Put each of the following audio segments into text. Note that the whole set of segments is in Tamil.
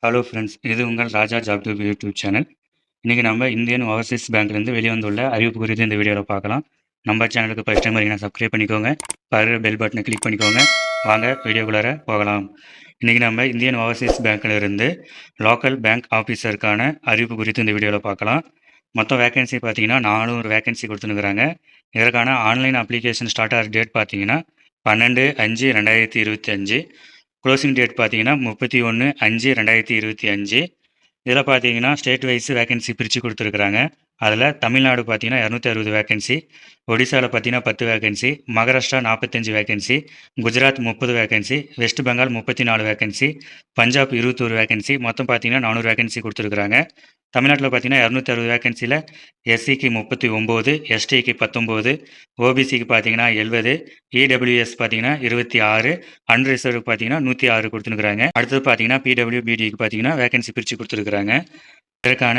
ஹலோ ஃப்ரெண்ட்ஸ், இது உங்கள் ராஜா ஜாப் டியூப் யூடியூப் சேனல். இன்றைக்கி நம்ம இந்தியன் ஓவர்சீஸ் பேங்க்லேருந்து வெளியே வந்துள்ள அறிவிப்பு குறித்து இந்த வீடியோவில் பார்க்கலாம். நம்ம சேனலுக்கு ஃபஸ்ட் டைம் வரீங்கன்னா சப்ஸ்கிரைப் பண்ணிக்கோங்க, பக்கத்தில் பெல் பட்டனை கிளிக் பண்ணிக்கோங்க. வாங்க வீடியோக்குள்ளார போகலாம். இன்றைக்கி நம்ம இந்தியன் ஓவர்சீஸ் பேங்க்கிலிருந்து லோக்கல் பேங்க் ஆஃபீஸருக்கான அறிவிப்பு குறித்து இந்த வீடியோவில் பார்க்கலாம். மொத்தம் வேகன்சி பார்த்தீங்கன்னா 400 வேகன்சி கொடுத்துருக்குறாங்க. இதற்கான ஆன்லைன் அப்ளிகேஷன் ஸ்டார்ட் ஆகிற டேட் பார்த்தீங்கன்னா 12/5/2025. க்ளோசிங் டேட் பார்த்தீங்கன்னா 31/5/2025. இதில் பார்த்தீங்கன்னா ஸ்டேட் வைஸ் வேகன்சி பிரித்து கொடுத்துருக்குறாங்க. அதில் தமிழ்நாடு பார்த்தீங்கன்னா 260 வேகன்சி, ஒடிசாவில் பார்த்தீங்கன்னா 10 vacancy, Maharashtra 45 vacancy, Gujarat 30 vacancy, west Bengal 34 vacancy, Punjab 21 vacancy, மொத்தம் பார்த்தீங்கன்னா 400 வேகன்சி கொடுத்துருக்குறாங்க. தமிழ்நாட்டில் பார்த்தீங்கன்னா 260 வேகன்சியில் எஸ்சிக்கு 39, எஸ்டிக்கு 19, ஓபிசிக்கு பார்த்தீங்கன்னா 70, இடபிள்யூஎஸ் பார்த்தீங்கன்னா 26, அன்ரிசர்வ் பார்த்தீங்கன்னா 106 கொடுத்துருக்குறாங்க. அடுத்தது பார்த்தீங்கன்னா பிடபிள்யூபிடிக்கு பார்த்தீங்கன்னா வேகன்சி பிரித்து கொடுத்துருக்குறாங்க. இதற்கான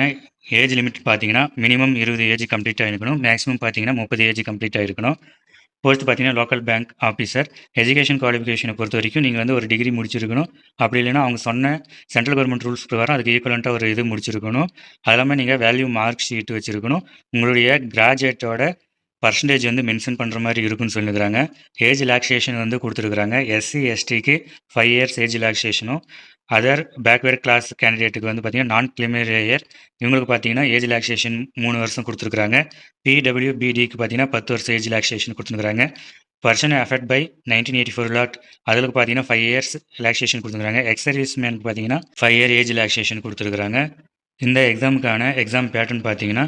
ஏஜ் லிமிட் பார்த்தீங்கன்னா மினிமம் 20 ஏஜ் கம்ப்ளீட் ஆகிருக்கணும், மேக்ஸிமம் பார்த்தீங்கன்னா 30 ஏஜ் கம்ப்ளீட் ஆகிருக்கணும். போஸ்ட் பார்த்தீங்கன்னா லோக்கல் பேங்க் ஆஃபீஸர். எஜுகேஷன் குவாலிஃபிகேஷனை பொறுத்த வரைக்கும் நீங்கள் வந்து ஒரு டிகிரி முடிச்சிருக்கணும். அப்படி இல்லைன்னா அவங்க சொன்ன சென்ட்ரல் கவர்மெண்ட் ரூல்ஸ் பிரகாரம் அதுக்கு ஈக்குவலண்ட்டாக ஒரு இது முடிச்சிருக்கணும். அது இல்லாமல் நீங்கள் வேல்யூ மார்க் ஷீட் வச்சுருக்கணும். உங்களுடைய கிராஜுவேட்டோட பர்சன்டேஜ் வந்து மென்ஷன் பண்ணுற மாதிரி இருக்குன்னு சொல்லியிருக்கிறாங்க. ஏஜ் ரிலாக்ஸேஷன் வந்து கொடுத்துருக்குறாங்க. எஸ்சி எஸ்டிக்கு 5 இயர்ஸ் ஏஜ் ரிலாக்ஸேஷனும், அதர் பேக்வேர்ட் கிளாஸ் கேண்டிடேட்டுக்கு வந்து பார்த்தீங்கன்னா நான் கிரிமினல் லேயர் இவங்களுக்கு பார்த்தீங்கன்னா ஏஜ் ரிலாக்ஸேஷன் 3 வருஷம் கொடுத்துருக்குறாங்க. பிடபிள்யூபிடிக்கு பார்த்தீங்கன்னா 10 வருஷம் ஏஜ் ரிலாக்ஸேஷன் கொடுத்துருக்குறாங்க. பர்சன் அஃபெக்ட் பை 1984 லாட் அதுக்கு பார்த்தீங்கன்னா 5 இயர்ஸ் ரிலாக்ஸேஷன் கொடுத்துருக்குறாங்க. எக்ஸ் சர்வீஸ் மேனுக்கு பார்த்தீங்கன்னா 5 இயர் ஏஜ் ரிலாக்ஸேஷன் கொடுத்துருக்குறாங்க. இந்த எக்ஸாமுக்கான எக்ஸாம் பேட்டர்ன் பார்த்தீங்கன்னா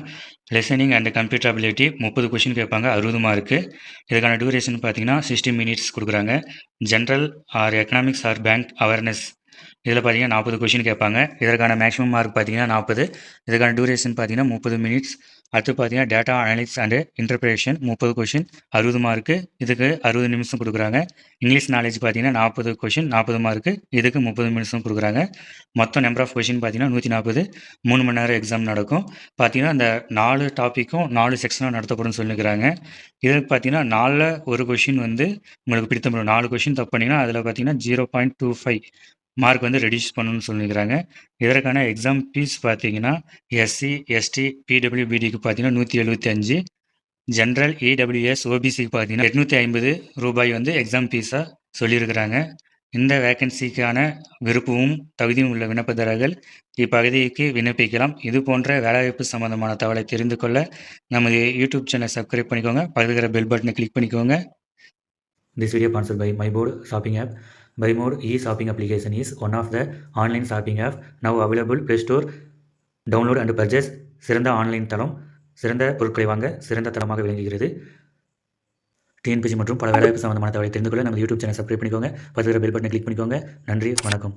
listening and computer ability 30 question கேட்பாங்க, 60 மார்க்கு. இதுக்கான டியூரேஷன் பார்த்தீங்கன்னா 60 மினிட்ஸ் கொடுக்குறாங்க. General or economics or bank awareness இதில் பார்த்தீங்கன்னா 40 கொஷின் கேட்பாங்க. இதற்கான மேக்ஸிமம் மார்க் பார்த்தீங்கன்னா 40. இதுக்கான டியூரேஷன் பார்த்தீங்கன்னா 30 மினிட்ஸ். அடுத்து பார்த்தீங்கன்னா data analytics and interpretation 30 question, 60 mark. இதுக்கு 60 நிமிஷம் கொடுக்குறாங்க. இங்கிலீஷ் நாலேஜ் பார்த்தீங்கன்னா 40 கொஷின், 40 மார்க்கு. இதுக்கு 30 நிமிஷம் கொடுக்குறாங்க. மொத்தம் நம்பர் ஆஃப் கொஷின் பார்த்தீங்கன்னா 140. 3 மணி நேரம் எக்ஸாம் நடக்கும். பார்த்தீங்கன்னா இந்த 4 டாப்பிக்கும் 4 செக்ஷனாக நடத்தப்படும் சொல்லியிருக்கிறாங்க. இதுக்கு பார்த்தீங்கன்னா 4ல் ஒரு கொஷின் வந்து உங்களுக்கு பிடித்த 4 கொஷின் தப்பு பண்ணிங்கன்னா அதில் பார்த்தீங்கன்னா 0.25 மார்க் வந்து ரெடியூஸ் பண்ணணும்னு சொல்லியிருக்கிறாங்க. இதற்கான எக்ஸாம் ஃபீஸ் பார்த்தீங்கன்னா எஸ்சி எஸ்டி பிடபிள்யூபிடிக்கு பார்த்தீங்கன்னா 175, ஜென்ரல் இடபிள்யூஎஸ் ஓபிசிக்கு பார்த்தீங்கன்னா 850 ரூபாய் வந்து எக்ஸாம் ஃபீஸாக சொல்லியிருக்கிறாங்க. இந்த வேக்கன்சிக்கான விருப்பமும் தகுதியும் உள்ள விண்ணப்பதாரர்கள் இப்பகுதிக்கு விண்ணப்பிக்கலாம். இது போன்ற வேலைவாய்ப்பு சம்பந்தமான தகவலை தெரிந்து கொள்ள நமது யூடியூப் சேனலை சப்ஸ்கிரைப் பண்ணிக்கோங்க, பக்கத்தில் இருக்கிற பெல் பட்டனை கிளிக் பண்ணிக்கோங்க. This video sponsored by MyBoard shopping app. MyBoard e-shopping application is one of the online shopping app now available Play Store. Download and purchase. சிறந்த ஆன்லைன் தளம், சிறந்த பொருட்களை வாங்க சிறந்த தளமாக விளங்குகிறது. டிஎன்பிசி மற்றும் பல வேலைவாய்ப்பு சம்பந்தமான தகவலை தெரிந்து கொள்ள நம்ம யூடியூப் சேனல் சப்ஸ்கிரைப் பண்ணிக்கோங்க, பக்கத்தில் பெல் பட்டனை கிளிக் பண்ணிக்கோங்க. நன்றி, வணக்கம்.